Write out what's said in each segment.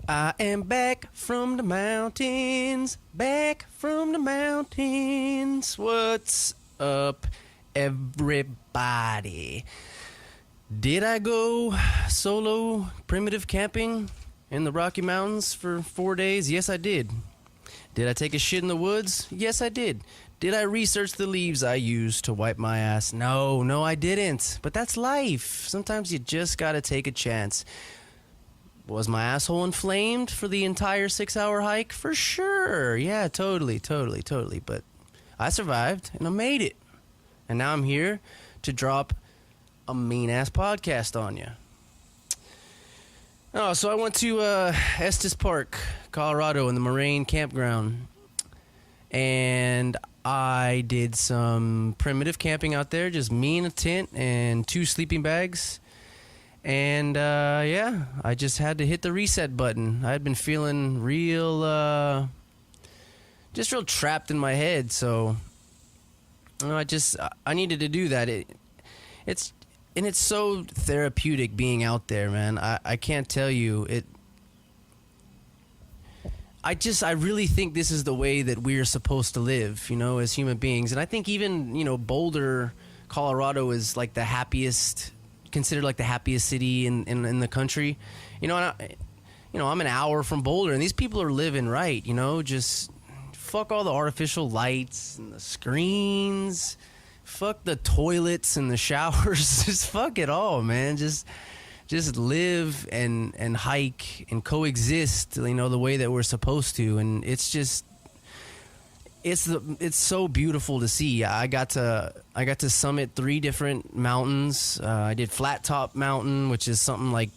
I am back from the mountains, What's up, everybody? Did I go solo primitive camping in the Rocky Mountains for 4 days? Yes, I did. Did I take a shit in the woods? Yes, I did. Did I research the leaves I used to wipe my ass? No, I didn't. But that's life. Sometimes you just gotta take a chance. Was my asshole inflamed for the entire 6-hour hike? For sure. Yeah, totally. But I survived and I made it. And now I'm here to drop a mean-ass podcast on you. Oh, so I went to Estes Park, Colorado, in the Moraine campground. And I did some primitive camping out there, just me in a tent and 2 sleeping bags. And, yeah, I just had to hit the reset button. I had been feeling real trapped in my head. So, you know, I needed to do that. It's so therapeutic being out there, man. I can't tell you it. I really think this is the way that we're supposed to live, you know, as human beings. And I think even, you know, Boulder, Colorado is like considered like the happiest city in the country. You know, I'm an hour from Boulder and these people are living right, you know, just fuck all the artificial lights and the screens, fuck the toilets and the showers, just fuck it all, man. Just live and hike and coexist, you know, the way that we're supposed to. And it's so beautiful to see. I got to summit 3 different mountains. I did Flat Top Mountain, which is something like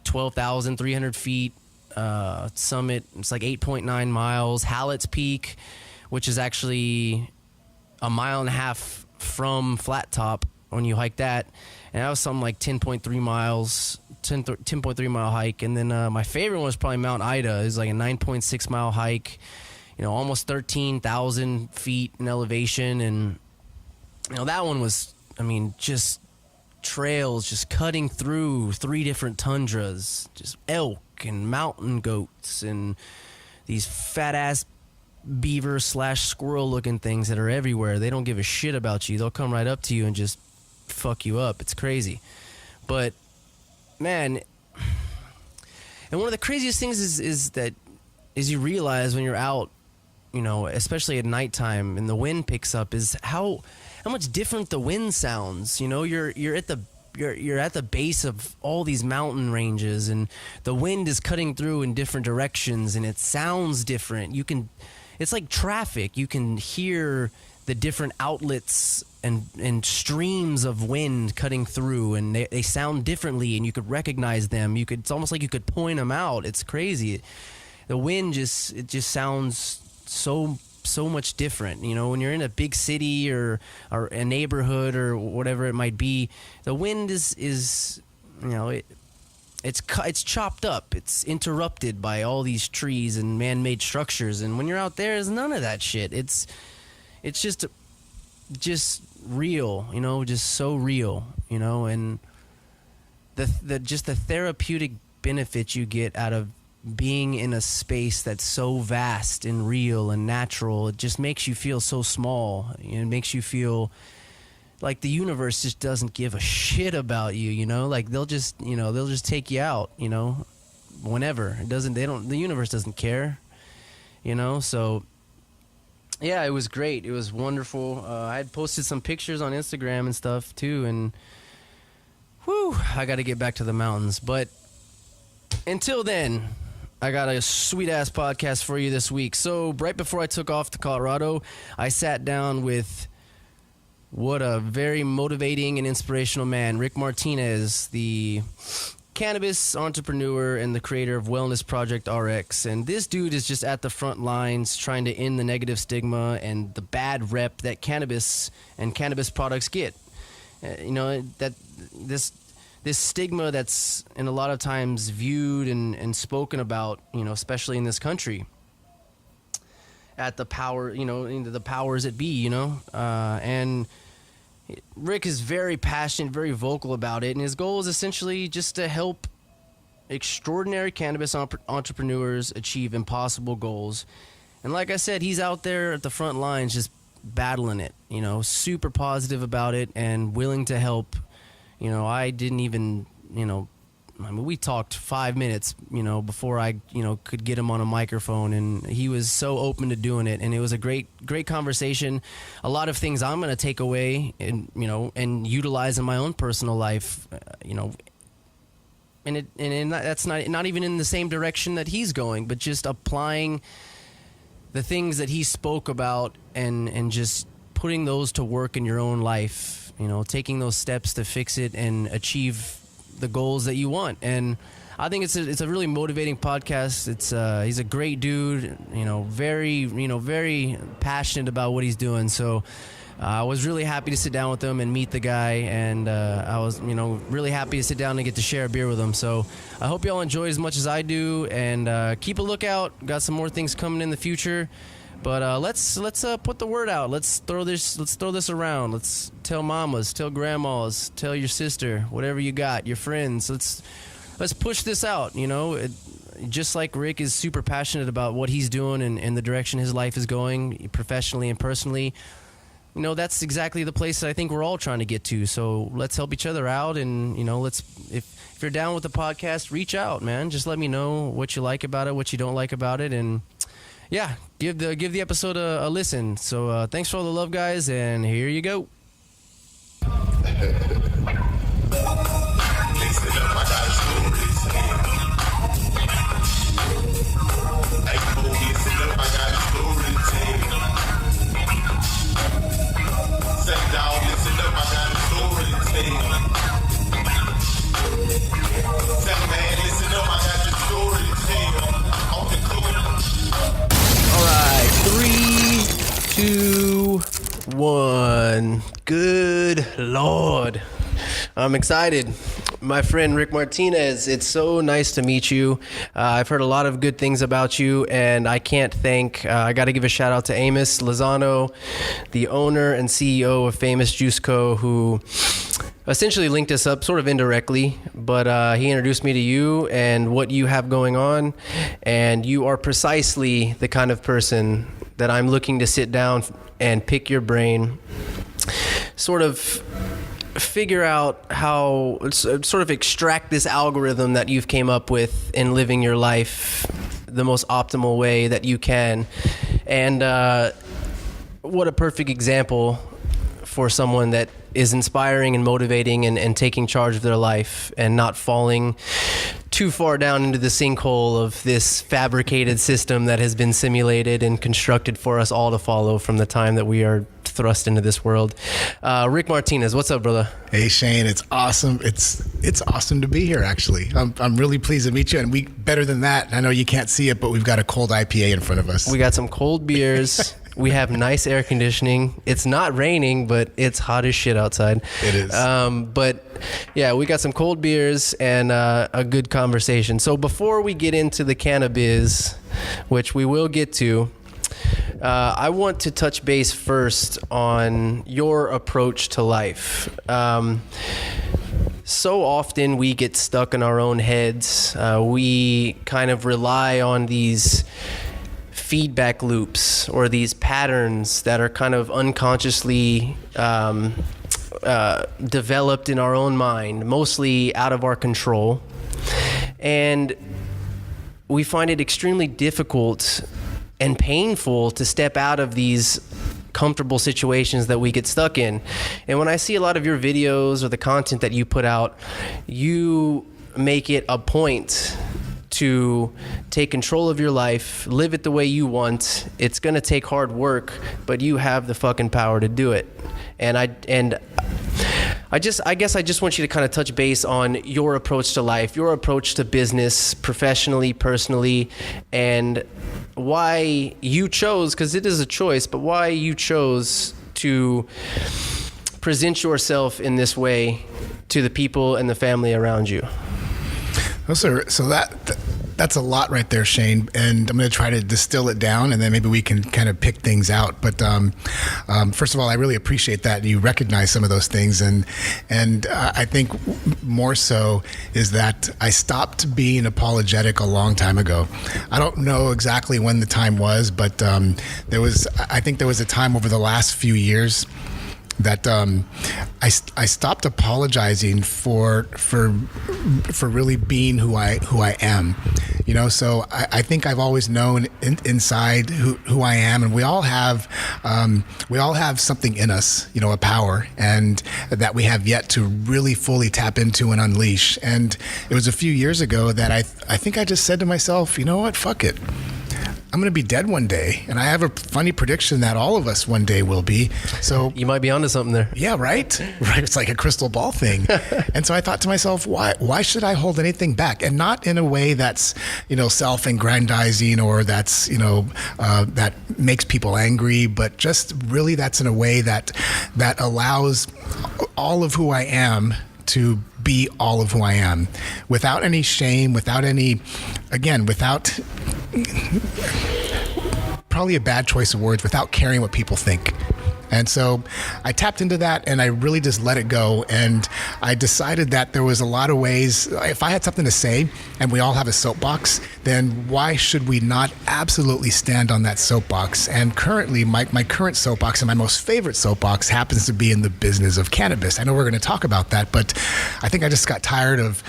12,300 feet. Summit, it's like 8.9 miles. Hallett's Peak, which is actually a mile and a half from Flat Top when you hike that. And that was something like 10.3 miles, 10.3 mile hike. And then my favorite one was probably Mount Ida. It was like a 9.6 mile hike, you know, almost 13,000 feet in elevation. And, you know, that one was, I mean, just trails, just cutting through 3 different tundras, just elk and mountain goats and these fat ass beaver / squirrel looking things that are everywhere. They don't give a shit about you. They'll come right up to you and just fuck you up. It's crazy. But man, and one of the craziest things is that you realize when you're out, you know, especially at nighttime and the wind picks up, is how much different the wind sounds. You know, you're at the base of all these mountain ranges and the wind is cutting through in different directions and it sounds different. It's like traffic. You can hear the different outlets and streams of wind cutting through, and they sound differently, and you could recognize them. It's almost like you could point them out. It's crazy. The wind just sounds so much different. You know, when you're in a big city or a neighborhood or whatever it might be, the wind is you know, it's chopped up. It's interrupted by all these trees and man-made structures. And when you're out there, there's none of that shit. It's just real, you know, just so real, you know. And the therapeutic benefits you get out of being in a space that's so vast and real and natural, it just makes you feel so small. It makes you feel like the universe just doesn't give a shit about you, you know. Like they'll just take you out, you know, whenever. The universe doesn't care, you know. So yeah, it was great. It was wonderful. I had posted some pictures on Instagram and stuff too, and whew, I got to get back to the mountains. But until then, I got a sweet-ass podcast for you this week. So right before I took off to Colorado, I sat down with what a very motivating and inspirational man, Rick Martinez, the Cannabis Entrepreneur and the creator of Wellness Project RX. And this dude is just at the front lines trying to end the negative stigma and the bad rep that cannabis and cannabis products get. You know, that this stigma that's in a lot of times viewed and spoken about, you know, especially in this country, at the power, you know, the powers that be, you know. And Rick is very passionate, very vocal about it, and his goal is essentially just to help extraordinary cannabis entrepreneurs achieve impossible goals. And like I said, he's out there at the front lines just battling it, you know, super positive about it and willing to help. You know, I didn't even, you know, I mean, we talked 5 minutes, you know, before I, you know, could get him on a microphone, and he was so open to doing it. And it was a great conversation. A lot of things I'm going to take away and, you know, and utilize in my own personal life, you know, and that's not even in the same direction that he's going, but just applying the things that he spoke about and just putting those to work in your own life, you know, taking those steps to fix it and achieve the goals that you want. And I think it's a really motivating podcast. He's a great dude, you know, very passionate about what he's doing. So I was really happy to sit down with him and meet the guy, and I was, you know, really happy to sit down and get to share a beer with him. So I hope y'all enjoy as much as I do, and keep a lookout. Got some more things coming in the future. But let's put the word out. Let's throw this around. Let's tell mamas, tell grandmas, tell your sister, whatever you got, your friends. Let's push this out. You know, just like Rick is super passionate about what he's doing and the direction his life is going, professionally and personally. You know, that's exactly the place that I think we're all trying to get to. So let's help each other out, and you know, if you're down with the podcast, reach out, man. Just let me know what you like about it, what you don't like about it, and yeah, give the episode a listen. So thanks for all the love, guys, and here you go. All right, 3, 2, 1. Good Lord. I'm excited. My friend Rick Martinez, it's so nice to meet you. I've heard a lot of good things about you, and I can't thank, I got to give a shout out to Amos Lozano, the owner and CEO of Famous Juice Co., who essentially linked us up sort of indirectly, but he introduced me to you and what you have going on, and you are precisely the kind of person that I'm looking to sit down and pick your brain, sort of figure out how, sort of extract this algorithm that you've came up with in living your life the most optimal way that you can. And what a perfect example for someone that is inspiring and motivating and taking charge of their life and not falling too far down into the sinkhole of this fabricated system that has been simulated and constructed for us all to follow from the time that we are thrust into this world. Rick Martinez, what's up, brother? Hey, Shane, it's awesome. It's awesome to be here, actually. I'm really pleased to meet you. And better than that, I know you can't see it, but we've got a cold IPA in front of us. We got some cold beers. We have nice air conditioning. It's not raining, but it's hot as shit outside. It is. But yeah, we got some cold beers and a good conversation. So before we get into the Cannabiz, which we will get to, I want to touch base first on your approach to life. So often we get stuck in our own heads. We kind of rely on these feedback loops or these patterns that are kind of unconsciously developed in our own mind, mostly out of our control. And we find it extremely difficult and painful to step out of these comfortable situations that we get stuck in. And when I see a lot of your videos or the content that you put out, you make it a point to take control of your life, live it the way you want. It's going to take hard work, but you have the fucking power to do it. And I guess I just want you to kind of touch base on your approach to life, your approach to business, professionally, personally, and why you chose, because it is a choice, but why you chose to present yourself in this way to the people and the family around you. Well, sir, so that's a lot right there, Shane. And I'm going to try to distill it down, and then maybe we can kind of pick things out. But first of all, I really appreciate that you recognize some of those things, and I think more so is that I stopped being apologetic a long time ago. I don't know exactly when the time was, but I think there was a time over the last few years that I stopped apologizing for really being who I am, you know. So I think I've always known inside who I am, and we all have something in us, you know, a power, and that we have yet to really fully tap into and unleash. And it was a few years ago that I think I just said to myself, you know what, fuck it. I'm going to be dead one day, and I have a funny prediction that all of us one day will be. So you might be onto something there. Yeah, right. It's like a crystal ball thing. And so I thought to myself, why should I hold anything back? And not in a way that's, you know, self-aggrandizing, or that's, you know, that makes people angry, but just really that's in a way that allows all of who I am to be all of who I am, without any shame, without probably a bad choice of words, without caring what people think. And so I tapped into that, and I really just let it go. And I decided that there was a lot of ways, if I had something to say, and we all have a soapbox, then why should we not absolutely stand on that soapbox? And currently, my current soapbox, and my most favorite soapbox, happens to be in the business of cannabis. I know we're going to talk about that, but I think I just got tired of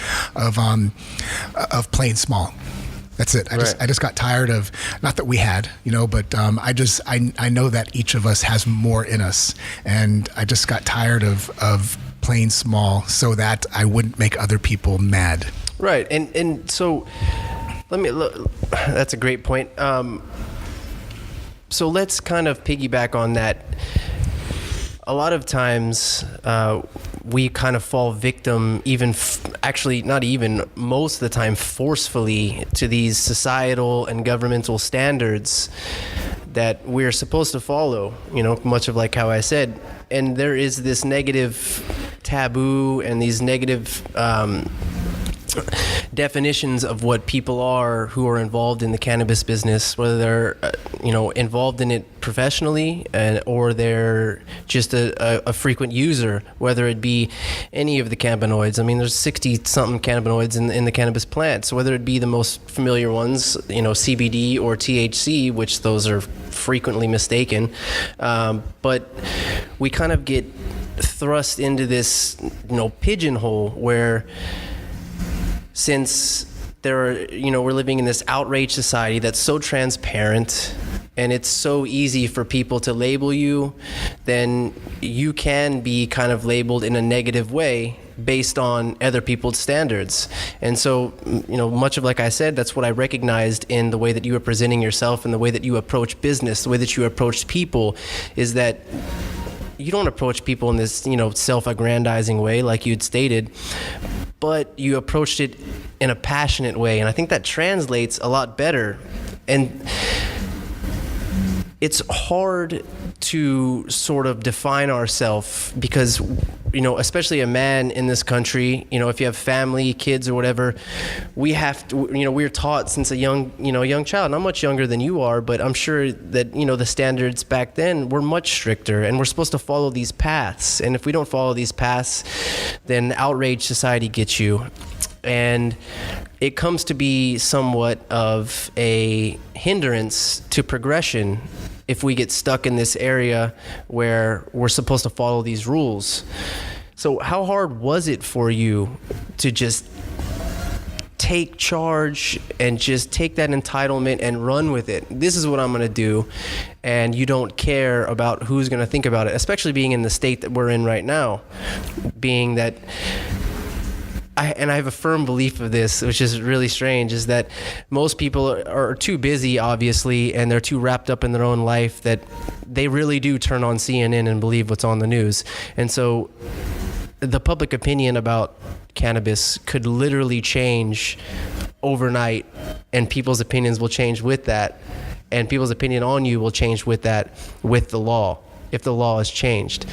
playing small. That's it. I just got tired of, not that we had, you know, but I know that each of us has more in us, and I just got tired of playing small so that I wouldn't make other people mad. Right. And so that's a great point. So let's kind of piggyback on that. A lot of times we kind of fall victim, most of the time forcefully, to these societal and governmental standards that we're supposed to follow, you know, much of like how I said. And there is this negative taboo and these negative definitions of what people are who are involved in the cannabis business, whether they're involved in it professionally or they're just a frequent user, whether it be any of the cannabinoids. I mean, there's 60 something cannabinoids in the cannabis plant, so whether it be the most familiar ones, you know, CBD or THC, which those are frequently mistaken, but we kind of get thrust into this, you know, pigeonhole where, since we're living in this outrage society that's so transparent and it's so easy for people to label you, then you can be kind of labeled in a negative way based on other people's standards. And so, you know, much of, like I said, that's what I recognized in the way that you were presenting yourself and the way that you approach business, the way that you approached people, is that you don't approach people in this, you know, self-aggrandizing way like you'd stated, but you approached it in a passionate way. And I think that translates a lot better. And it's hard to sort of define ourselves because, you know, especially a man in this country, you know, if you have family, kids or whatever, we have to, you know, we're taught since a young child, not much younger than you are, but I'm sure that, you know, the standards back then were much stricter and we're supposed to follow these paths. And if we don't follow these paths, then outrage society gets you. And it comes to be somewhat of a hindrance to progression if we get stuck in this area where we're supposed to follow these rules. So how hard was it for you to just take charge and just take that entitlement and run with it? This is what I'm going to do. And you don't care about who's going to think about it, especially being in the state that we're in right now, being that I have a firm belief of this, which is really strange, is that most people are too busy, obviously, and they're too wrapped up in their own life that they really do turn on CNN and believe what's on the news. And so the public opinion about cannabis could literally change overnight, and people's opinions will change with that, and people's opinion on you will change with that, with the law, if the law is changed.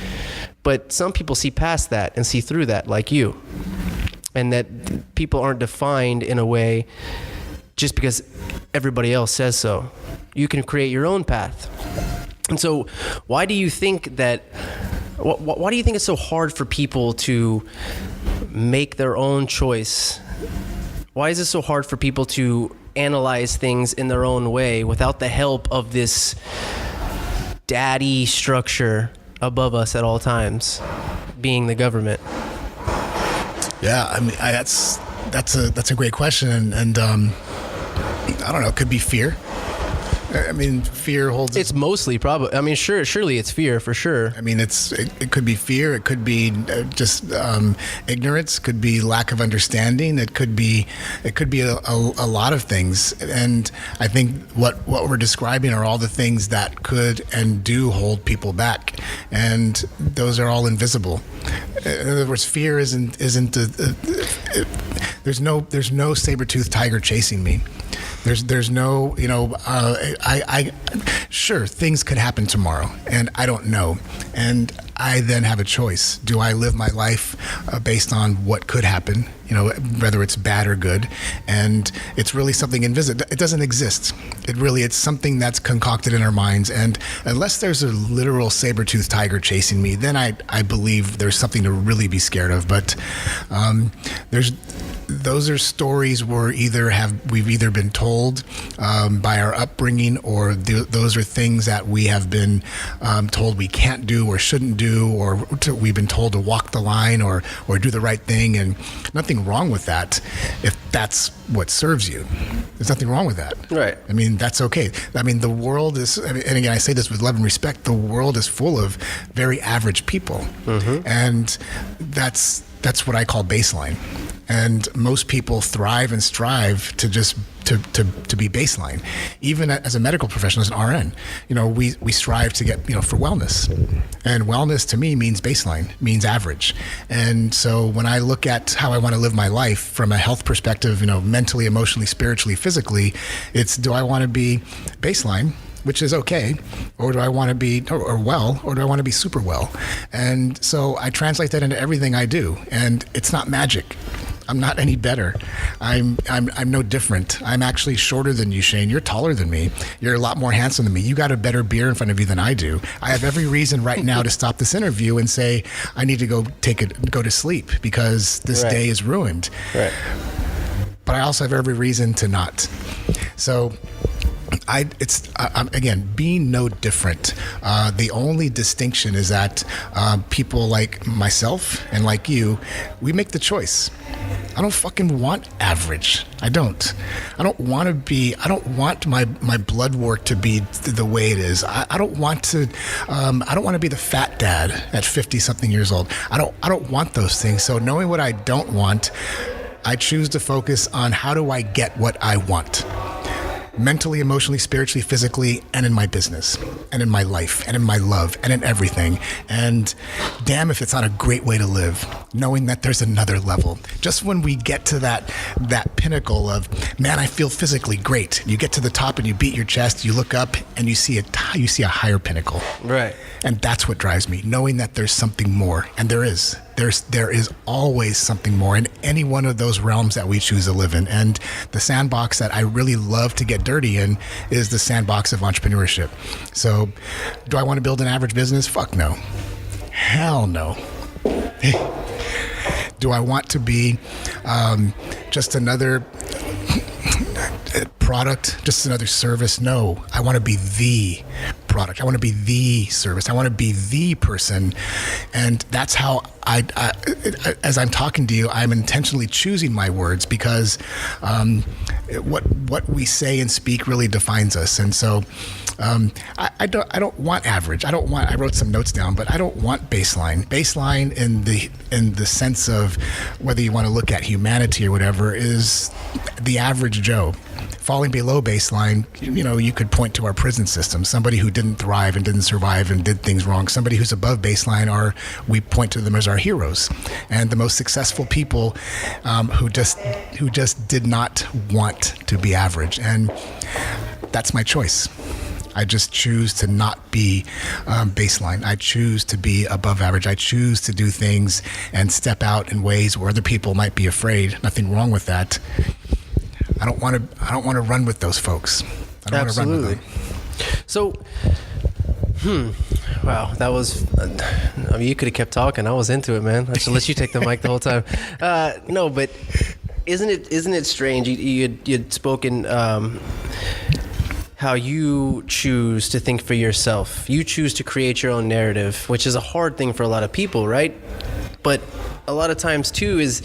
But some people see past that and see through that, like you. And that people aren't defined in a way just because everybody else says so. You can create your own path. And so why do you think that, why do you think it's so hard for people to make their own choice? Why is it so hard for people to analyze things in their own way without the help of this daddy structure above us at all times, being the government? Yeah, I mean, that's a great question, and I don't know. It could be fear. I mean, fear holds. It's mostly probably. I mean, surely it's fear for sure. I mean, it could be fear. It could be just ignorance. Could be lack of understanding. It could be a lot of things. And I think what we're describing are all the things that could and do hold people back, and those are all invisible. In other words, fear isn't. There's no saber-toothed tiger chasing me. There's no, sure, things could happen tomorrow, and I don't know. And I then have a choice. Do I live my life based on what could happen, whether it's bad or good? And it's really something invisible. It doesn't exist. It's something that's concocted in our minds. And unless there's a literal saber-toothed tiger chasing me, then I believe there's something to really be scared of. But those are stories we've either been told by our upbringing, or those are things that we have been told we can't do or shouldn't do, or we've been told to walk the line or do the right thing. And nothing wrong with that if that's what serves you. There's nothing wrong with that. Right. I mean, that's okay. I mean, the world is, and again, I say this with love and respect, the world is full of very average people. Mm-hmm. And that's what I call baseline. And most people thrive and strive to just to be baseline. Even as a medical professional, as an RN, we strive to get, for wellness. And wellness to me means baseline, means average. And so when I look at how I want to live my life from a health perspective, mentally, emotionally, spiritually, physically, it's, do I want to be baseline, which is okay, or do I want to be or well, or do I want to be super well? And so I translate that into everything I do, and it's not magic. I'm not any better. I'm no different. I'm actually shorter than you, Shane. You're taller than me. You're a lot more handsome than me. You got a better beer in front of you than I do. I have every reason right now to stop this interview and say I need to go to sleep because this day is ruined. Right. But I also have every reason to not. So again, being no different. The only distinction is that people like myself and like you, we make the choice. I don't fucking want average. I don't want my blood work to be the way it is. I don't want to be the fat dad at 50 something years old. I don't want those things. So knowing what I don't want, I choose to focus on how do I get what I want. Mentally, emotionally, spiritually, physically, and in my business, and in my life, and in my love, and in everything. And damn if it's not a great way to live, knowing that there's another level. Just when we get to that pinnacle of, man, I feel physically great. You get to the top and you beat your chest, you look up and you see a higher pinnacle. Right. And that's what drives me, knowing that there's something more. And there is. There is always something more in any one of those realms that we choose to live in. And the sandbox that I really love to get dirty in is the sandbox of entrepreneurship. So do I want to build an average business? Fuck no. Hell no. Do I want to be just another product, just another service? No. I want to be the product. I want to be the service. I want to be the person. And that's how as I'm talking to you, I'm intentionally choosing my words because what we say and speak really defines us. And so I don't want average. I wrote some notes down, but I don't want baseline. Baseline in the sense of whether you want to look at humanity or whatever is the average Joe. Falling below baseline, you could point to our prison system, somebody who didn't thrive and didn't survive and did things wrong. Somebody who's above baseline we point to them as our heroes and the most successful people who just did not want to be average. And that's my choice. I just choose to not be baseline. I choose to be above average. I choose to do things and step out in ways where other people might be afraid. Nothing wrong with that. I don't want to run with those folks. I don't want to run with them. So, wow, that was. I mean, you could have kept talking. I was into it, man. I should let you take the mic the whole time. No, but isn't it strange? You'd spoken how you choose to think for yourself. You choose to create your own narrative, which is a hard thing for a lot of people, right? But a lot of times too is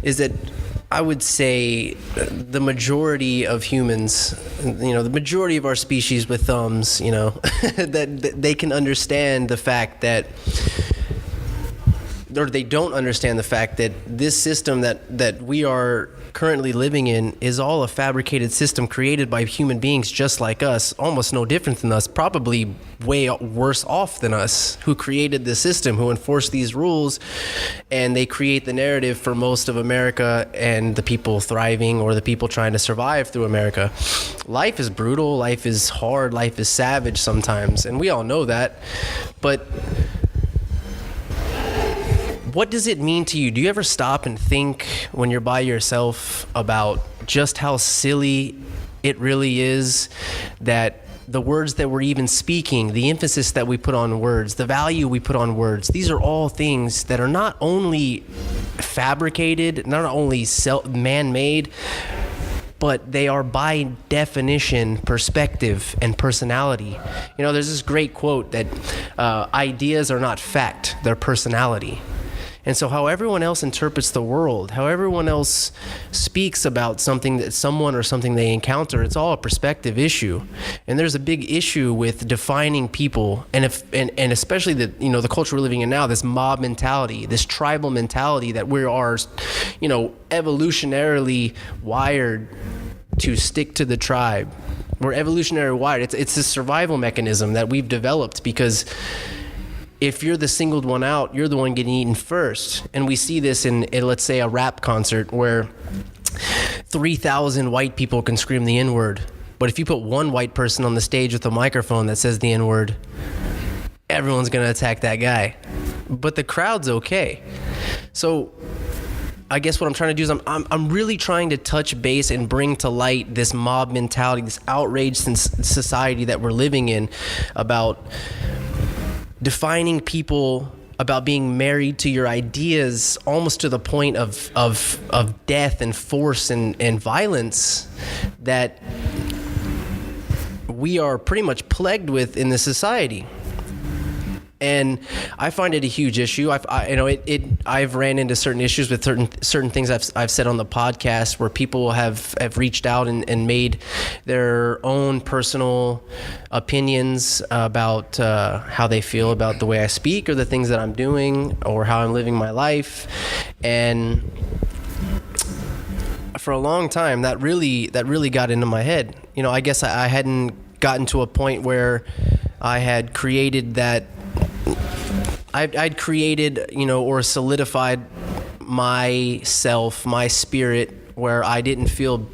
that I would say the majority of humans, the majority of our species with thumbs, that they can understand the fact that, or they don't understand the fact that this system that we are currently living in is all a fabricated system created by human beings just like us, almost no different than us, probably way worse off than us, who created the system, who enforce these rules, and they create the narrative for most of America and the people thriving or the people trying to survive through America. Life is brutal, life is hard, life is savage sometimes, and we all know that, but what does it mean to you? Do you ever stop and think when you're by yourself about just how silly it really is that the words that we're even speaking, the emphasis that we put on words, the value we put on words, these are all things that are not only fabricated, not only man-made, but they are by definition perspective and personality. There's this great quote that ideas are not fact, they're personality. And so how everyone else interprets the world, how everyone else speaks about something that someone or something they encounter, it's all a perspective issue. And there's a big issue with defining people, and especially the culture we're living in now, this mob mentality, this tribal mentality that we are, evolutionarily wired to stick to the tribe. We're evolutionarily wired. It's a survival mechanism that we've developed because if you're the singled one out, you're the one getting eaten first. And we see this in let's say, a rap concert where 3,000 white people can scream the N-word. But if you put one white person on the stage with a microphone that says the N-word, everyone's going to attack that guy. But the crowd's okay. So I guess what I'm trying to do is I'm really trying to touch base and bring to light this mob mentality, this outraged society that we're living in, about defining people, about being married to your ideas almost to the point of death and force and violence that we are pretty much plagued with in this society. And I find it a huge issue. I've ran into certain issues with certain things I've said on the podcast where people have reached out and made their own personal opinions about how they feel about the way I speak or the things that I'm doing or how I'm living my life. And for a long time, that really got into my head. I guess I hadn't gotten to a point where I had created that. I'd created, or solidified myself, my spirit, where I didn't feel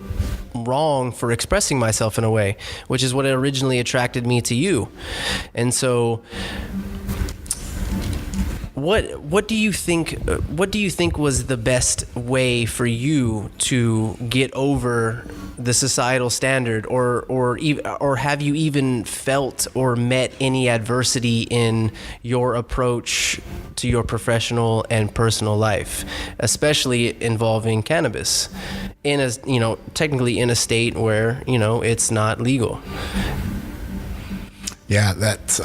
wrong for expressing myself in a way, which is what originally attracted me to you. And so what do you think was the best way for you to get over the societal standard, or have you even felt or met any adversity in your approach to your professional and personal life, especially involving cannabis technically in a state where it's not legal? Yeah, that's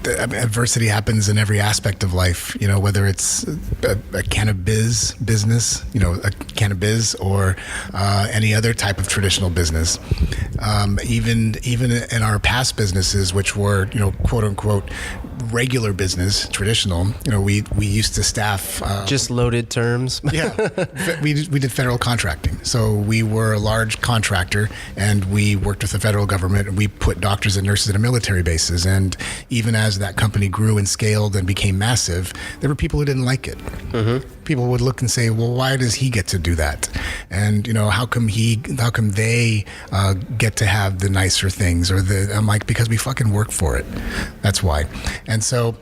adversity happens in every aspect of life, whether it's a cannabis business, a Cannabiz, or any other type of traditional business. Even in our past businesses, which were, quote unquote, regular business, traditional, we used to staff. Just loaded terms. Yeah, we did federal contracting. So we were a large contractor and we worked with the federal government, and we put doctors and nurses in military bases. And even as that company grew and scaled and became massive, there were people who didn't like it. Mm-hmm. people would look and say, well, why does he get to do that? And, how come they get to have the nicer things I'm like, because we fucking work for it. That's why. And so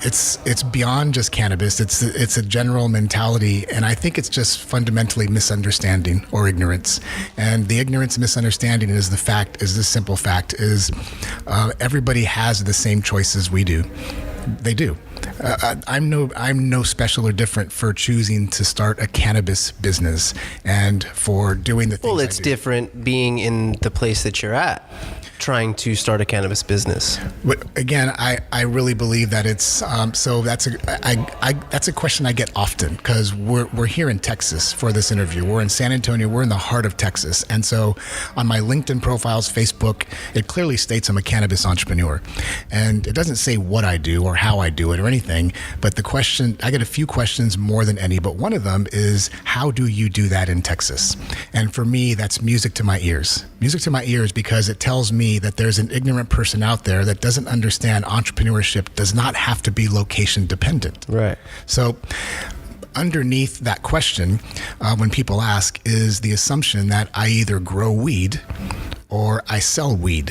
it's beyond just cannabis. It's a general mentality. And I think it's just fundamentally misunderstanding or ignorance. And the ignorance and misunderstanding is the simple fact is everybody has the same choices we do. They do. I'm no special or different for choosing to start a cannabis business and for doing the things. Well, it's different being in the place that you're at, trying to start a cannabis business. But again, I really believe that it's so that's a question I get often because we're here in Texas for this interview. We're in San Antonio. We're in the heart of Texas, and so on my LinkedIn profiles, Facebook, it clearly states I'm a cannabis entrepreneur, and it doesn't say what I do or how I do it or anything. But the question, I get a few questions more than any, but one of them is, how do you do that in Texas? And for me, that's music to my ears. Music to my ears because it tells me that there's an ignorant person out there that doesn't understand entrepreneurship does not have to be location dependent. Right. So underneath that question, when people ask, is the assumption that I either grow weed or I sell weed.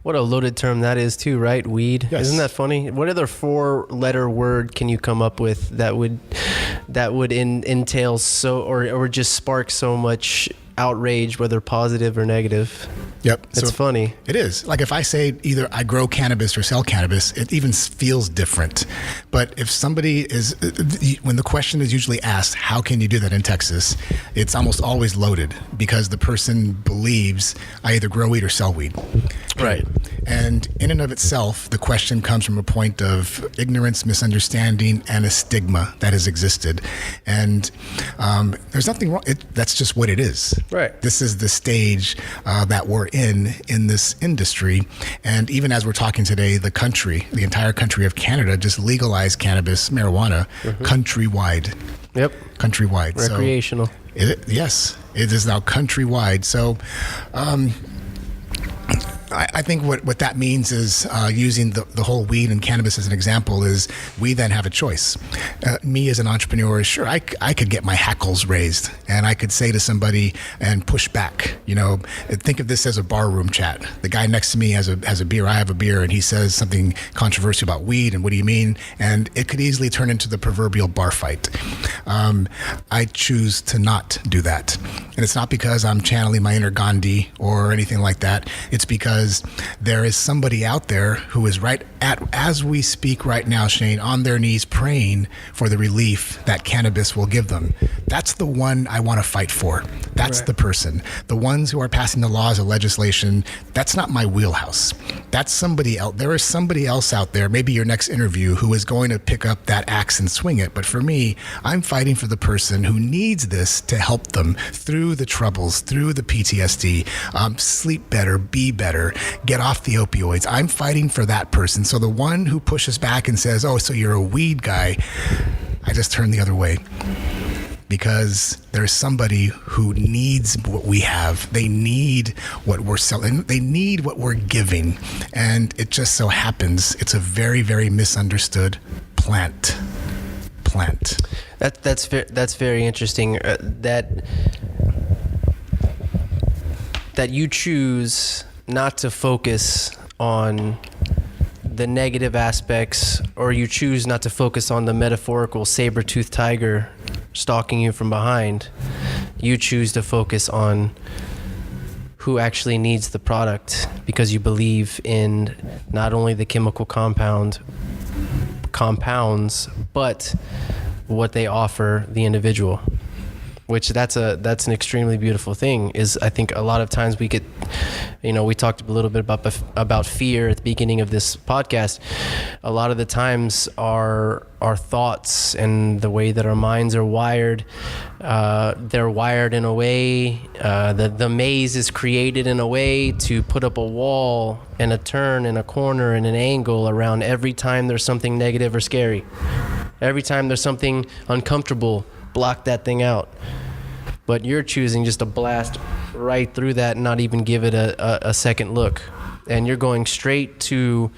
What a loaded term that is too, right? Weed. Yes. Isn't that funny? What other 4-letter word can you come up with that would entail or just spark so much outrage, whether positive or negative? Yep. It's funny. It is. Like if I say either I grow cannabis or sell cannabis, it even feels different. But if somebody is, when the question is usually asked, how can you do that in Texas? It's almost always loaded because the person believes I either grow weed or sell weed. Right. And in and of itself, the question comes from a point of ignorance, misunderstanding, and a stigma that has existed. And there's nothing wrong. That's just what it is. Right. This is the stage that we're in this industry. And even as we're talking today, the entire country of Canada just legalized cannabis, marijuana, countrywide. Yep. Countrywide. Recreational. So yes, it is now countrywide. So I think what that means is using the whole weed and cannabis as an example is we then have a choice. Me as an entrepreneur, sure, I could get my hackles raised and I could say to somebody and push back. Think of this as a barroom chat. The guy next to me has a beer, I have a beer, and he says something controversial about weed and what do you mean? And it could easily turn into the proverbial bar fight. I choose to not do that. And it's not because I'm channeling my inner Gandhi or anything like that. It's because there is somebody out there who is as we speak right now, Shane, on their knees praying for the relief that cannabis will give them. That's the one I want to fight for. That's right. The person. The ones who are passing the laws of legislation, that's not my wheelhouse. That's somebody else. There is somebody else out there, maybe your next interview, who is going to pick up that axe and swing it. But for me, I'm fighting for the person who needs this to help them through the troubles, through the PTSD, sleep better, be better, get off the opioids. I'm fighting for that person. So the one who pushes back and says, oh, so you're a weed guy, I just turn the other way. Because there's somebody who needs what we have. They need what we're selling. They need what we're giving. And it just so happens it's a very, very misunderstood plant. That's very interesting. That you choose not to focus on the negative aspects, or you choose not to focus on the metaphorical saber-toothed tiger stalking you from behind. You choose to focus on who actually needs the product because you believe in not only the chemical compounds, but what they offer the individual. Which that's an extremely beautiful thing. Is I think a lot of times we get, we talked a little bit about fear at the beginning of this podcast. A lot of the times our thoughts and the way that our minds are wired, they're wired in a way, the maze is created in a way to put up a wall and a turn and a corner and an angle around every time there's something negative or scary. Every time there's something uncomfortable, block that thing out. But you're choosing just to blast right through that and not even give it a second look. And you're going straight to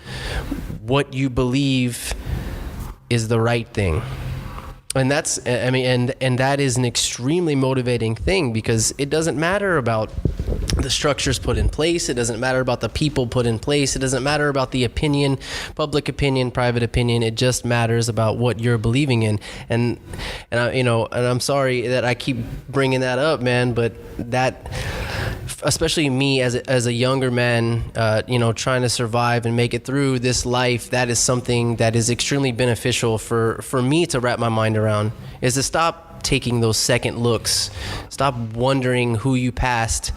what you believe is the right thing. And that's, I mean, and that is an extremely motivating thing, because it doesn't matter about the structures put in place. It doesn't matter about the people put in place. It doesn't matter about the opinion, public opinion, private opinion. It just matters about what you're believing in. And and I'm sorry that I keep bringing that up, man, but that, especially me as a younger man, trying to survive and make it through this life, that is something that is extremely beneficial for me to wrap my mind around, is to stop taking those second looks. Stop wondering who you passed,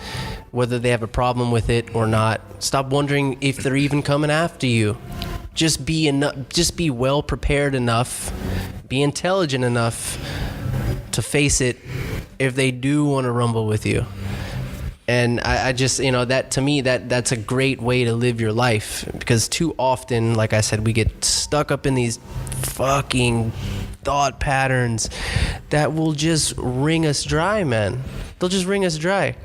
whether they have a problem with it or not. Stop wondering if they're even coming after you. Just be well prepared enough, be intelligent enough to face it if they do want to rumble with you. And I just, that to me, that's a great way to live your life, because too often, like I said, we get stuck up in these fucking thought patterns that will just wring us dry, man. They'll just wring us dry.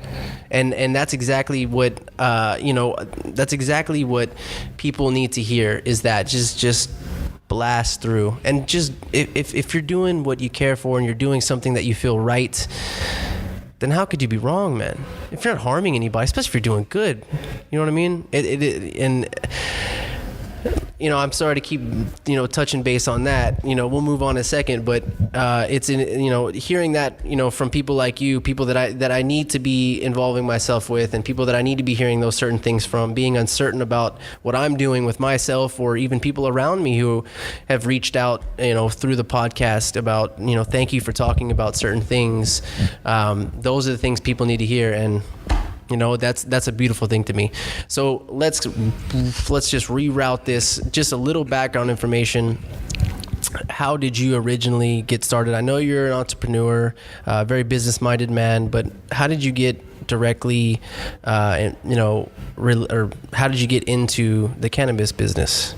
And that's exactly what, that's exactly what people need to hear, is that just blast through. And just, if you're doing what you care for and you're doing something that you feel right, then how could you be wrong, man? If you're not harming anybody, especially if you're doing good, you know what I mean? I'm sorry to keep, touching base on that. We'll move on in a second, but it's hearing that, from people like you, people that I need to be involving myself with, and people that I need to be hearing those certain things from, being uncertain about what I'm doing with myself, or even people around me who have reached out, through the podcast about, thank you for talking about certain things. Those are the things people need to hear, and that's a beautiful thing to me. So let's just reroute this. Just a little background information. How did you originally get started? I know you're an entrepreneur, very business-minded man, but how did you get directly, or how did you get into the cannabis business?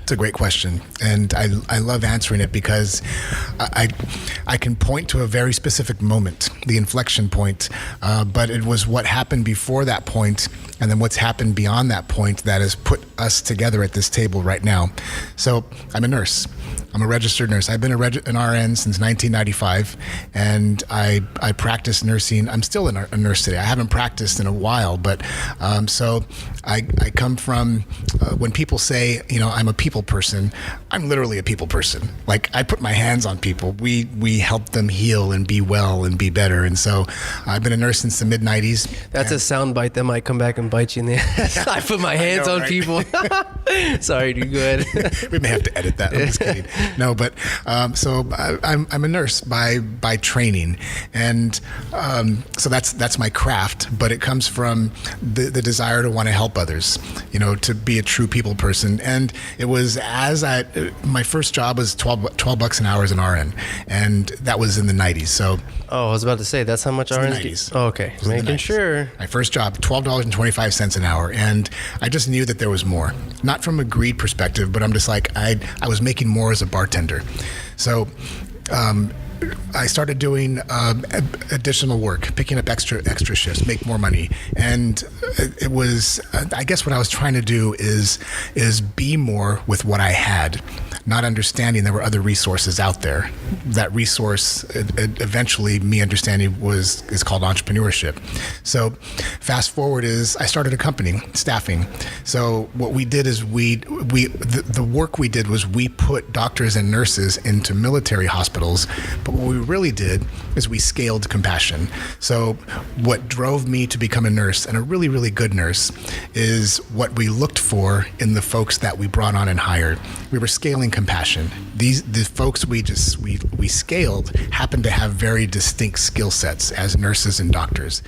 It's a great question, and I love answering it, because I can point to a very specific moment, the inflection point, but it was what happened before that point, and then what's happened beyond that point that has put us together at this table right now. So I'm a nurse. I'm a registered nurse. I've been an RN since 1995, and I practice nursing. I'm still a nurse today. I haven't practiced in a while, but so I come from, when people say, I'm a people person, I'm literally a people person. Like, I put my hands on people. We help them heal and be well and be better. And so I've been a nurse since the mid-90s. That's a soundbite that might come back and bite you in the ass. I put my hands on people. Sorry, dude, go ahead. We may have to edit that. I'm just kidding. No, but so I'm a nurse by training, and so that's my craft. But it comes from the desire to want to help others, to be a true people person. And it was my first job was $12 an hour as an RN, and that was in the 90s. So I was about to say, that's how much RN. Oh, okay, making sure. My first job, $12.25 an hour, and I just knew that there was more. Not from a greed perspective, but I'm just like, I was making more as a bartender. So I started doing additional work, picking up extra shifts, make more money. And it was, I guess what I was trying to do is be more with what I had, not understanding there were other resources out there. That resource, eventually me understanding is called entrepreneurship. So fast forward is I started a company, staffing. So what we did is the work we did was we put doctors and nurses into military hospitals, but what we really did is we scaled compassion. So what drove me to become a nurse, and a really, really good nurse, is what we looked for in the folks that we brought on and hired. We were scaling compassion. The folks we scaled happened to have very distinct skill sets as nurses and doctors.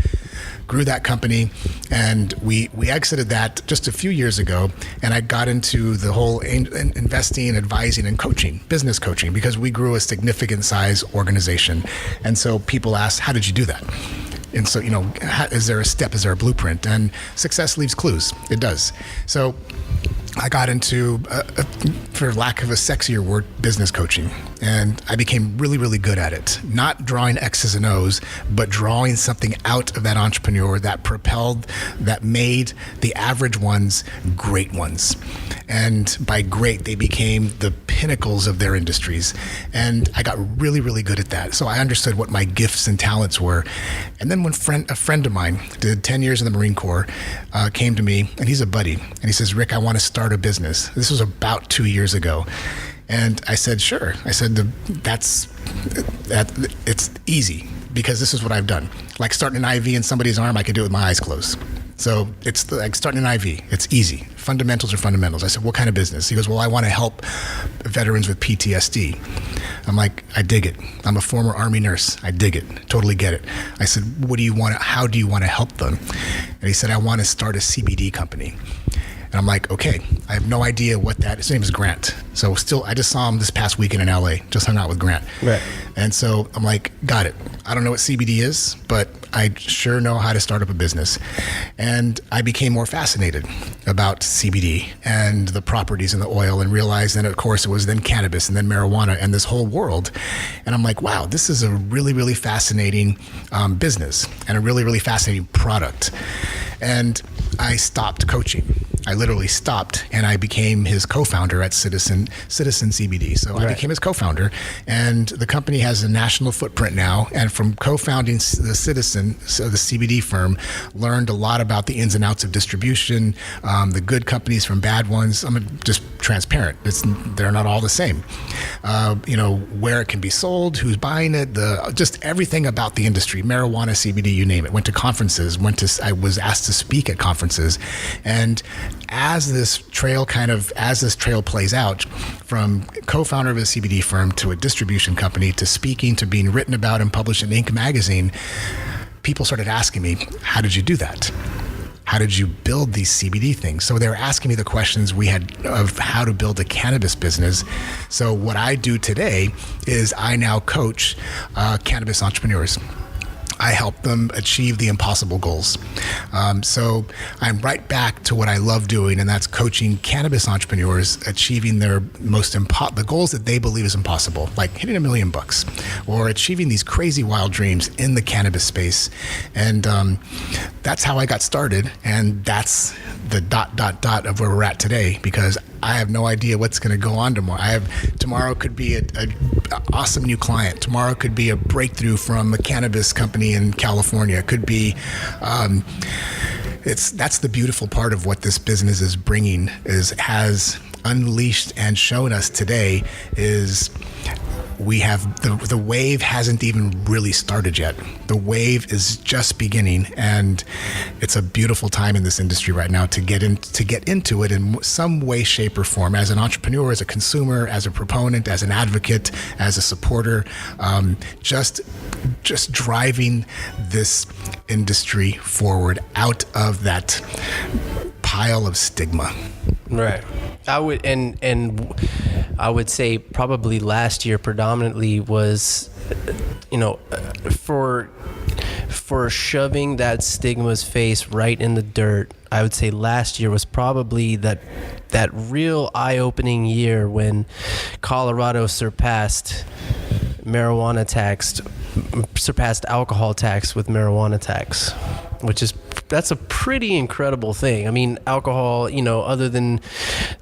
Grew that company, and we exited that just a few years ago, and I got into the whole investing, advising, and coaching, business coaching, because we grew a significant size organization. And so people ask, how did you do that? And so, is there a step, is there a blueprint? And success leaves clues. It does. So I got into, for lack of a sexier word, business coaching. And I became really, really good at it. Not drawing X's and O's, but drawing something out of that entrepreneur that propelled, that made the average ones great ones. And by great, they became the pinnacles of their industries. And I got really, really good at that. So I understood what my gifts and talents were. And then when a friend of mine did 10 years in the Marine Corps, came to me, and he's a buddy, and he says, Rick, I want to start a business. This was about 2 years ago. And I said, sure. I said, it's easy, because this is what I've done. Like starting an IV in somebody's arm, I could do it with my eyes closed. So it's like starting an IV. It's easy. Fundamentals are fundamentals. I said, what kind of business? He goes, well, I want to help veterans with PTSD. I'm like, I dig it. I'm a former Army nurse. I dig it. Totally get it. I said, how do you want to help them? And he said, I want to start a CBD company. And I'm like, okay, I have no idea what that is. His name is Grant. So I just saw him this past weekend in LA, just hung out with Grant. Right. And so I'm like, got it. I don't know what CBD is, but I sure know how to start up a business. And I became more fascinated about CBD and the properties in the oil, and realized then, of course, it was then cannabis and then marijuana and this whole world. And I'm like, wow, this is a really, really fascinating business and a really, really fascinating product. And I stopped coaching. I literally stopped, and I became his co-founder at Citizen CBD. So I became his co-founder, and the company has a national footprint now. And from co-founding the Citizen, so the CBD firm, learned a lot about the ins and outs of distribution, the good companies from bad ones. I'm just transparent. They're not all the same. Where it can be sold, who's buying it, just everything about the industry, marijuana, CBD, you name it. Went to conferences. I was asked to speak at conferences, and as this trail plays out, from co-founder of a CBD firm to a distribution company to speaking to being written about and published in Inc. magazine, people started asking me, how did you do that? How did you build these CBD things? So they were asking me the questions we had of how to build a cannabis business. So what I do today is I now coach cannabis entrepreneurs. I help them achieve the impossible goals. So I'm right back to what I love doing, and that's coaching cannabis entrepreneurs achieving their the goals that they believe is impossible, like hitting $1 million or achieving these crazy wild dreams in the cannabis space. And that's how I got started, and that's the ... of where we're at today, because I have no idea what's going to go on tomorrow. Tomorrow could be an awesome new client. Tomorrow could be a breakthrough from a cannabis company in California. It could be, that's the beautiful part of what this business is bringing, has unleashed and shown us today, is we have the wave hasn't even really started yet. The wave is just beginning, and it's a beautiful time in this industry right now to get into it in some way, shape, or form. As an entrepreneur, as a consumer, as a proponent, as an advocate, as a supporter, just driving this industry forward out of that pile of stigma. Right. I would say probably last year predominantly was, for shoving that stigma's face right in the dirt. I would say last year was probably that real eye-opening year when Colorado surpassed alcohol tax with marijuana tax, that's a pretty incredible thing. I mean, alcohol, other than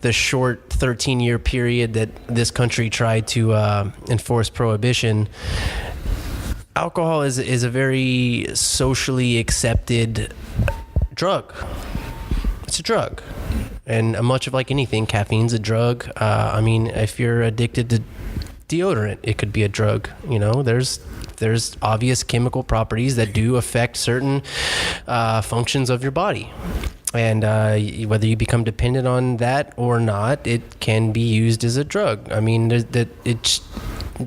the short 13-year period that this country tried to enforce prohibition, alcohol is a very socially accepted drug. It's a drug. And much of like anything, caffeine's a drug. If you're addicted to deodorant, it could be a drug. There's obvious chemical properties that do affect certain functions of your body. And whether you become dependent on that or not, it can be used as a drug.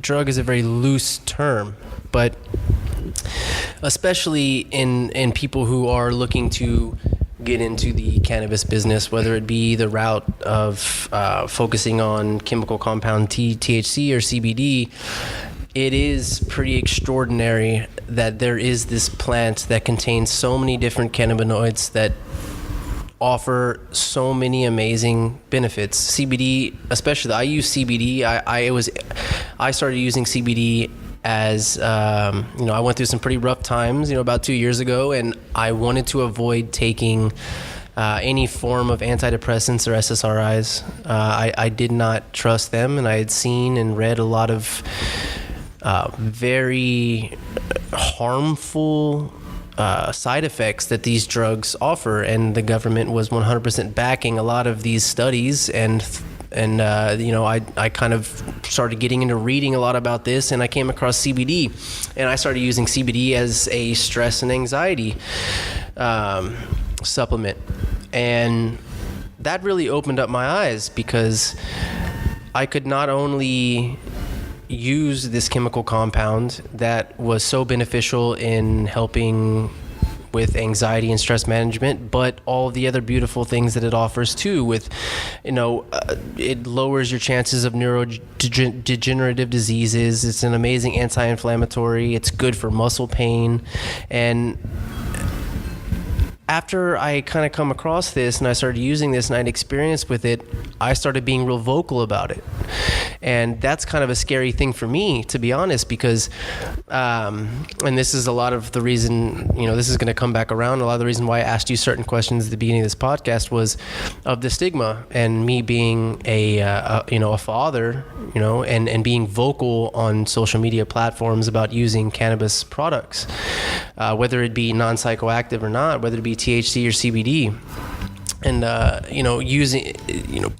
Drug is a very loose term, but especially in people who are looking to get into the cannabis business, whether it be the route of focusing on chemical compound THC or CBD, it is pretty extraordinary that there is this plant that contains so many different cannabinoids that offer so many amazing benefits. CBD, especially, I use CBD. I started using CBD as I went through some pretty rough times, about 2 years ago, and I wanted to avoid taking any form of antidepressants or SSRIs. I did not trust them, and I had seen and read a lot of very harmful side effects that these drugs offer, and the government was 100% backing a lot of these studies, and I kind of started getting into reading a lot about this, and I came across CBD, and I started using CBD as a stress and anxiety supplement, and that really opened up my eyes, because I could not only use this chemical compound that was so beneficial in helping with anxiety and stress management, but all the other beautiful things that it offers too, with it lowers your chances of neurodegenerative diseases. It's an amazing anti-inflammatory. It's good for muscle pain. And after I kind of come across this and I started using this and I had experience with it, I started being real vocal about it. And that's kind of a scary thing for me, to be honest, because, and this is a lot of the reason, this is going to come back around. A lot of the reason why I asked you certain questions at the beginning of this podcast was of the stigma, and me being a father, and being vocal on social media platforms about using cannabis products, whether it be non-psychoactive or not, whether it be THC or CBD. And,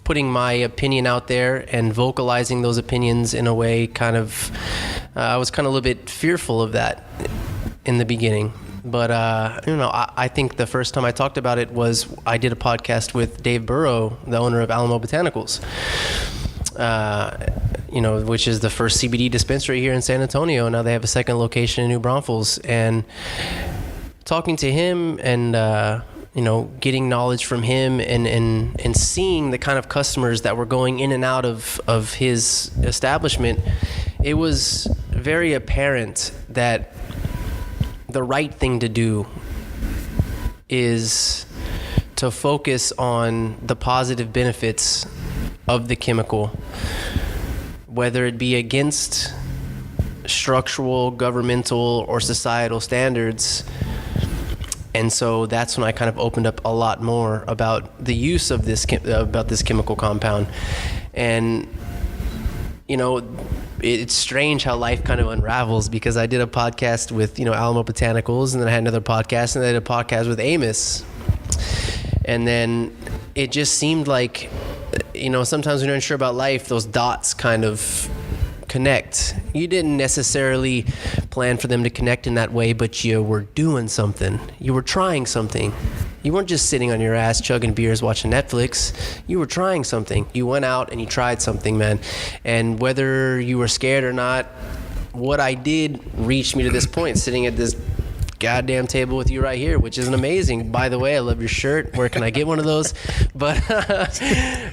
putting my opinion out there and vocalizing those opinions in a way I was kind of a little bit fearful of that in the beginning. But, I think the first time I talked about it was I did a podcast with Dave Burrow, the owner of Alamo Botanicals, which is the first CBD dispensary here in San Antonio. Now they have a second location in New Braunfels. And talking to him and, getting knowledge from him and seeing the kind of customers that were going in and out of his establishment, it was very apparent that the right thing to do is to focus on the positive benefits of the chemical, whether it be against structural, governmental, or societal standards. And so that's when I kind of opened up a lot more about the use of this chemical compound. And it's strange how life kind of unravels, because I did a podcast with Alamo Botanicals, and then I had another podcast, and then I did a podcast with Amos. And then it just seemed like sometimes when you're unsure about life, those dots kind of connect. You didn't necessarily plan for them to connect in that way, but you were doing something. You were trying something. You weren't just sitting on your ass chugging beers watching Netflix. You were trying something. You went out and you tried something, man. And whether you were scared or not, what I did reached me to this point, sitting at this goddamn table with you right here, which is amazing. By the way, I love your shirt. Where can I get one of those? But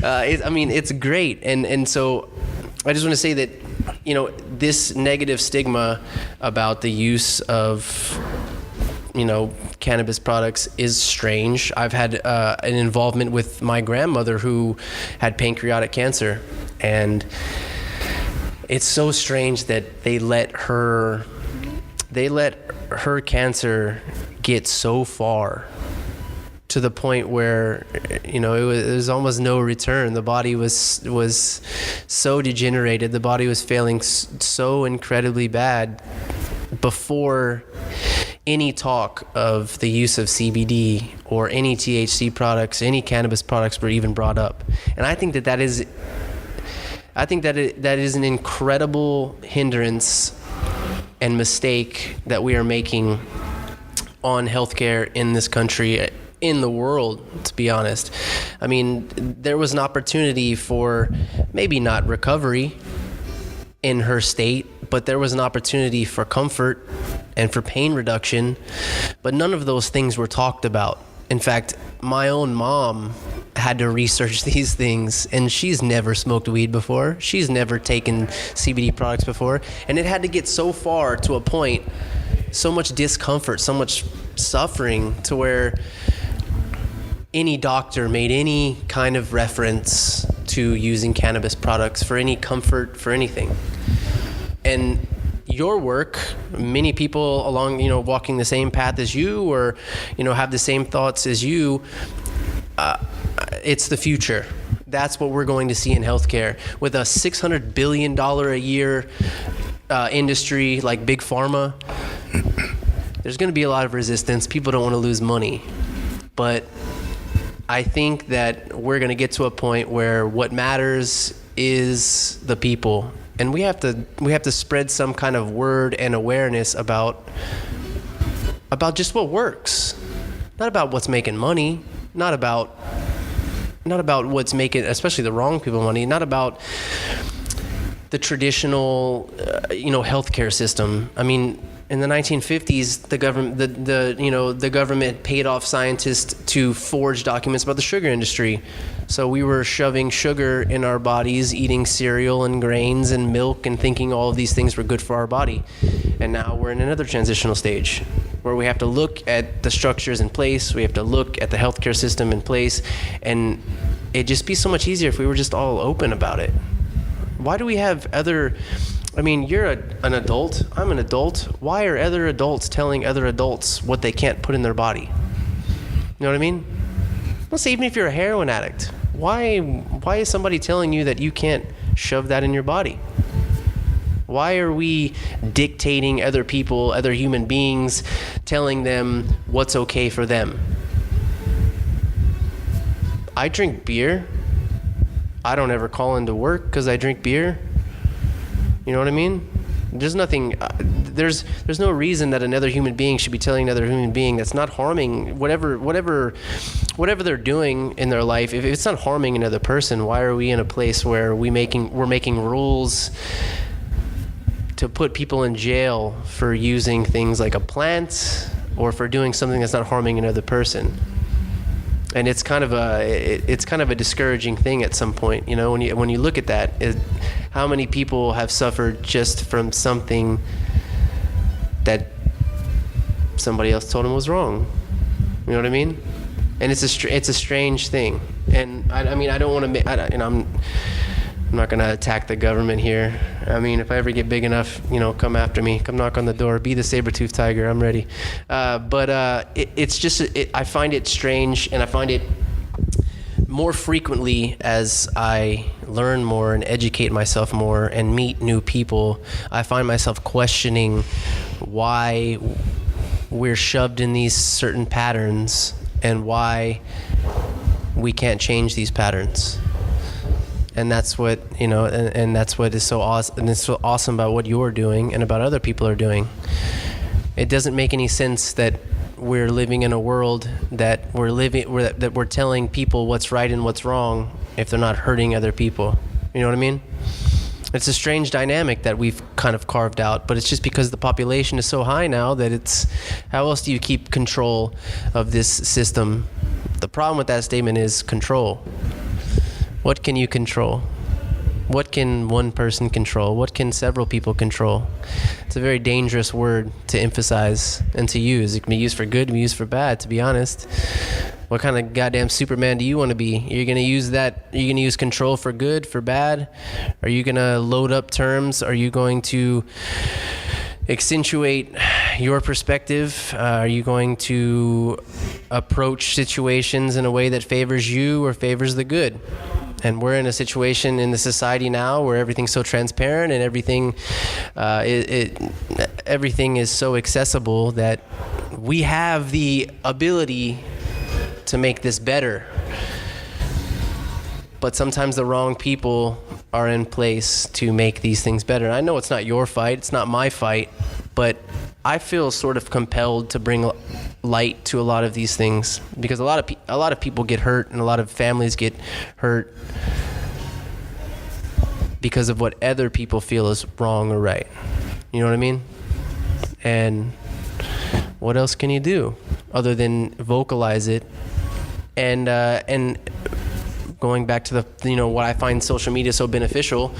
it's great. And so I just want to say that this negative stigma about the use of cannabis products is strange. I've had an involvement with my grandmother who had pancreatic cancer, and it's so strange that they let her cancer get so far, to the point where it was almost no return. The body was so degenerated. The body was failing so incredibly bad before any talk of the use of CBD or any THC products, any cannabis products were even brought up. And I think that is an incredible hindrance and mistake that we are making on healthcare in this country, in the world, to be honest. I mean, there was an opportunity for maybe not recovery in her state, but there was an opportunity for comfort and for pain reduction, but none of those things were talked about. In fact, my own mom had to research these things, and she's never smoked weed before. She's never taken CBD products before, and it had to get so far, to a point, so much discomfort, so much suffering, to where any doctor made any kind of reference to using cannabis products for any comfort, for anything. And your work, many people along, walking the same path as you, or, have the same thoughts as you, it's the future. That's what we're going to see in healthcare. With a $600 billion a year industry like Big Pharma, there's going to be a lot of resistance. People don't want to lose money. But I think that we're going to get to a point where what matters is the people. And we have to spread some kind of word and awareness about just what works. Not about what's making money, not about what's making, especially the wrong people, money, not about the traditional, healthcare system. I mean, in the 1950s, the government paid off scientists to forge documents about the sugar industry. So we were shoving sugar in our bodies, eating cereal and grains and milk, and thinking all of these things were good for our body. And now we're in another transitional stage where we have to look at the structures in place, we have to look at the healthcare system in place, and it'd just be so much easier if we were just all open about it. Why do we have you're an adult, I'm an adult. Why are other adults telling other adults what they can't put in their body? You know what I mean? Let's say even if you're a heroin addict, why is somebody telling you that you can't shove that in your body? Why are we dictating other people, other human beings, telling them what's okay for them? I drink beer. I don't ever call into work because I drink beer. You know what I mean? There's nothing, there's no reason that another human being should be telling another human being that's not harming whatever they're doing in their life. If it's not harming another person, why are we in a place where we're making rules to put people in jail for using things like a plant or for doing something that's not harming another person? And it's kind of a discouraging thing at some point, when you look at that, how many people have suffered just from something that somebody else told them was wrong. You know what I mean? And it's a strange thing. And I don't want to. I'm not going to attack the government here. I mean, if I ever get big enough, come after me. Come knock on the door. Be the saber-toothed tiger. I'm ready. It's just, I find it strange, and I find it more frequently as I learn more and educate myself more and meet new people. I find myself questioning why we're shoved in these certain patterns and why we can't change these patterns. And that's what, and that's what is so awesome, and it's so awesome about what you're doing and about other people are doing. It doesn't make any sense that we're living in a world that we're telling people what's right and what's wrong if they're not hurting other people. You know what I mean? It's a strange dynamic that we've kind of carved out, but it's just because the population is so high now that how else do you keep control of this system? The problem with that statement is control. What can you control? What can one person control? What can several people control? It's a very dangerous word to emphasize and to use. It can be used for good, it can be used for bad, to be honest. What kind of goddamn Superman do you want to be? Are you going to use that? Are you going to use control for good, for bad? Are you going to load up terms? Are you going to accentuate your perspective? Are you going to approach situations in a way that favors you or favors the good? And we're in a situation in the society now where everything's so transparent and everything is so accessible that we have the ability to make this better. But sometimes the wrong people are in place to make these things better. I know it's not your fight, it's not my fight, but I feel sort of compelled to bring light to a lot of these things because a lot of people get hurt and a lot of families get hurt because of what other people feel is wrong or right. You know what I mean? And what else can you do other than vocalize it? And going back to what I find social media so beneficial,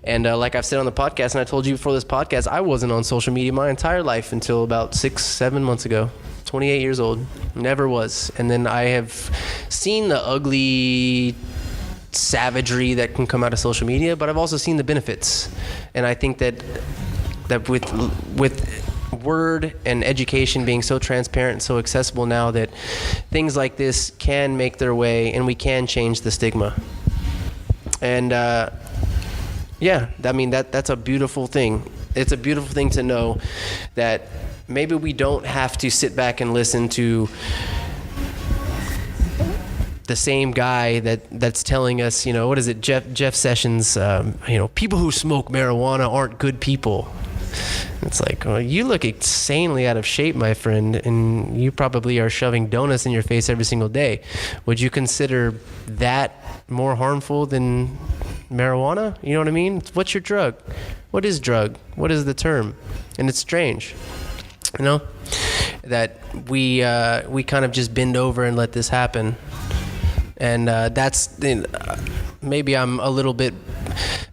and like I've said on the podcast, and I told you before this podcast, I wasn't on social media my entire life until about 6-7 months ago. 28 years old. Never was. And then I have seen the ugly savagery that can come out of social media, but I've also seen the benefits. And I think that with word and education being so transparent and so accessible now, that things like this can make their way and we can change the stigma. And yeah, I mean, that's a beautiful thing. It's a beautiful thing to know that maybe we don't have to sit back and listen to the same guy that's telling us, you know, what is it, Jeff Sessions, you know, people who smoke marijuana aren't good people. It's like, well, you look insanely out of shape, my friend, and you probably are shoving donuts in your face every single day. Would you consider that more harmful than marijuana? You know what I mean? What's your drug? What is drug? What is the term? And it's strange, you know, that we kind of just bend over and let this happen. And that's maybe I'm a little bit,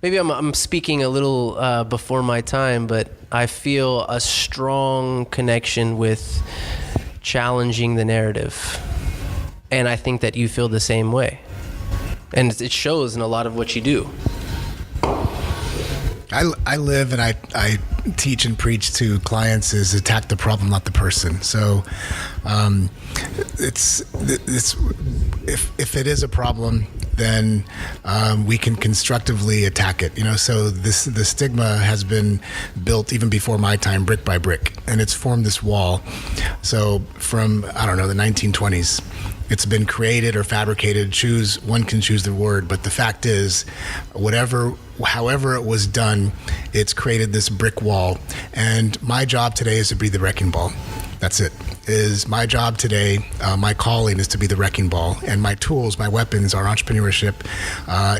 maybe I'm speaking a little before my time, but I feel a strong connection with challenging the narrative. And I think that you feel the same way. And it shows in a lot of what you do. I live and I teach and preach to clients is attack the problem, not the person. So it's if it is a problem, then we can constructively attack it. You know, so the stigma has been built even before my time, brick by brick, and it's formed this wall. So from, I don't know, the 1920s. It's been created or fabricated. One can choose the word, but the fact is, however it was done, it's created this brick wall. And my job today is to be the wrecking ball. That's it. Is my job today, my calling is to be the wrecking ball. And my tools, my weapons are entrepreneurship,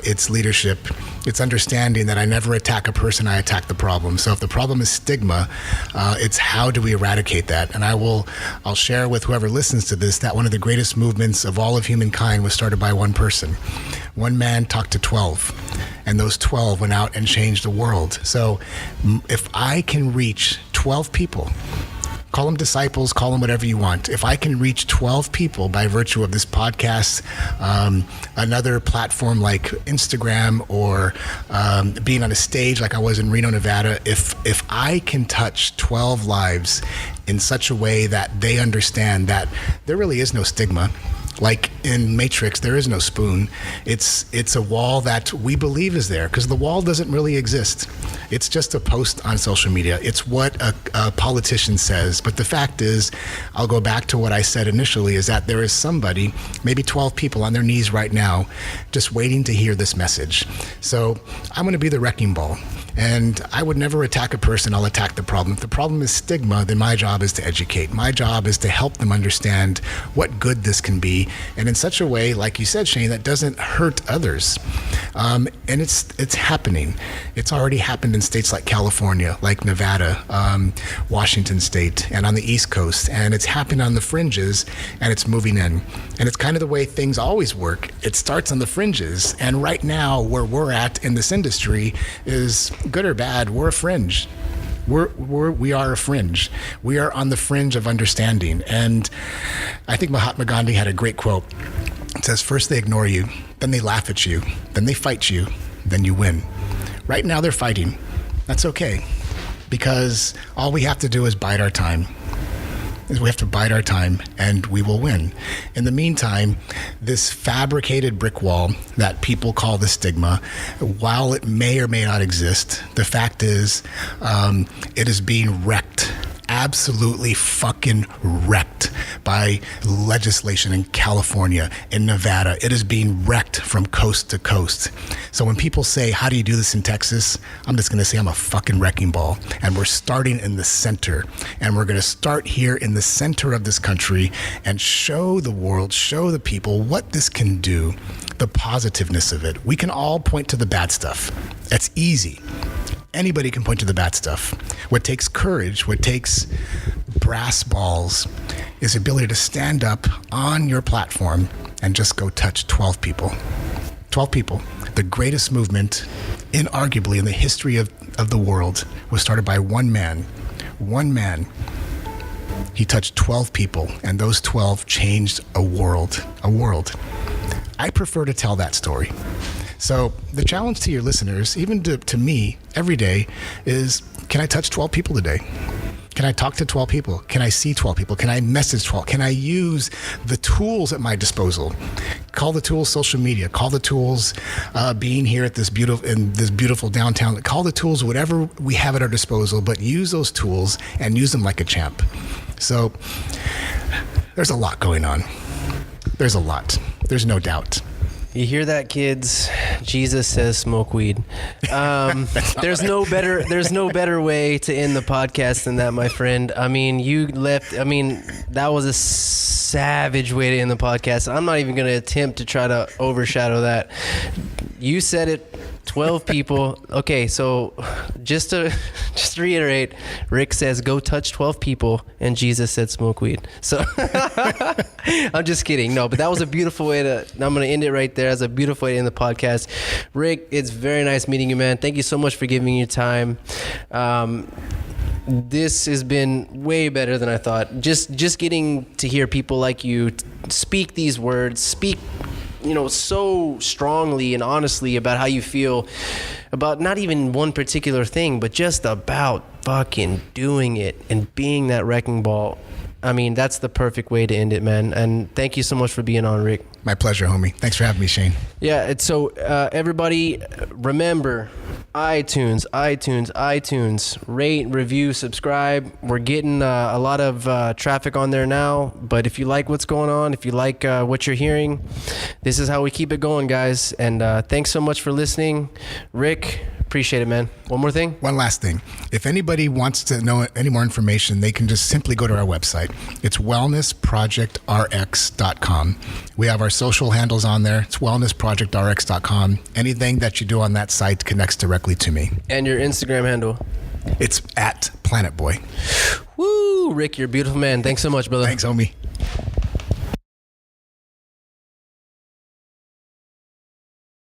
it's leadership, it's understanding that I never attack a person, I attack the problem. So if the problem is stigma, it's how do we eradicate that? And I'll share with whoever listens to this that one of the greatest movements of all of humankind was started by one person. One man talked to 12, and those 12 went out and changed the world. So if I can reach 12 people, call them disciples, call them whatever you want. If I can reach 12 people by virtue of this podcast, another platform like Instagram, or being on a stage like I was in Reno, Nevada, if I can touch 12 lives in such a way that they understand that there really is no stigma. Like in Matrix, there is no spoon. It's a wall that we believe is there, because the wall doesn't really exist. It's just a post on social media. It's what a politician says. But the fact is, I'll go back to what I said initially, is that there is somebody, maybe 12 people on their knees right now, just waiting to hear this message. So I'm going to be the wrecking ball. And I would never attack a person, I'll attack the problem. If the problem is stigma, then my job is to educate. My job is to help them understand what good this can be, and in such a way, like you said, Shane, that doesn't hurt others. And it's happening. It's already happened in states like California, like Nevada, Washington State, and on the East Coast. And it's happening on the fringes, and it's moving in. And it's kind of the way things always work. It starts on the fringes. And right now, where we're at in this industry is, good or bad, we're a fringe. We are a fringe. We are on the fringe of understanding. And I think Mahatma Gandhi had a great quote. It says, first they ignore you, then they laugh at you, then they fight you, then you win. Right now they're fighting. That's okay, because all we have to do is bide our time. We have to bide our time, and we will win. In the meantime, this fabricated brick wall that people call the stigma, while it may or may not exist, the fact is it is being wrecked, absolutely fucking wrecked by legislation in California, in Nevada. It is being wrecked from coast to coast. So when people say, how do you do this in Texas? I'm just going to say I'm a fucking wrecking ball. And we're starting in the center. And we're going to start here in the center of this country and show the world, show the people what this can do, the positiveness of it. We can all point to the bad stuff. That's easy. Anybody can point to the bad stuff. What takes courage, what takes brass balls, is the ability to stand up on your platform and just go touch 12 people. 12 people. The greatest movement, inarguably, in the history of the world was started by one man. One man. he touched 12 people, and those 12 changed a world. I prefer to tell that story. So the challenge to your listeners, even to me every day, is, can I touch 12 people today? Can I talk to 12 people? Can I see 12 people? Can I message 12? Can I use the tools at my disposal? Call the tools social media. Call the tools being here at this beautiful downtown. Call the tools whatever we have at our disposal, but use those tools and use them like a champ. So there's a lot going on. There's a lot. There's no doubt. You hear that, kids? Jesus says smoke weed. There's no better way to end the podcast than that, my friend. I mean, that was a savage way to end the podcast. I'm not even going to attempt to try to overshadow that. You said it. 12 people. Okay, so just to reiterate, Rick says go touch 12 people, and Jesus said smoke weed. So I'm just kidding. No, but that was a beautiful way to. I'm going to end it right there. That's a beautiful way to end the podcast. Rick, it's very nice meeting you, man. Thank you so much for giving me your time. This has been way better than I thought. Just getting to hear people like you speak these words, speak so strongly and honestly about how you feel about not even one particular thing, but just about fucking doing it and being that wrecking ball. I mean, that's the perfect way to end it, man. And thank you so much for being on, Rick. My pleasure, homie. Thanks for having me, Shane. Yeah, so everybody, remember, iTunes, rate, review, subscribe. We're getting a lot of traffic on there now, but if you like what's going on, if you like what you're hearing, this is how we keep it going, guys. And thanks so much for listening. Rick, appreciate it, man. One more thing? One last thing. If anybody wants to know any more information, they can just simply go to our website. It's wellnessprojectrx.com. We have our social handles on there. It's wellnessprojectrx.com. Anything that you do on that site connects directly to me. And your Instagram handle? It's @PlanetBoy. Woo! Rick, you're a beautiful man. Thanks so much, brother. Thanks, homie.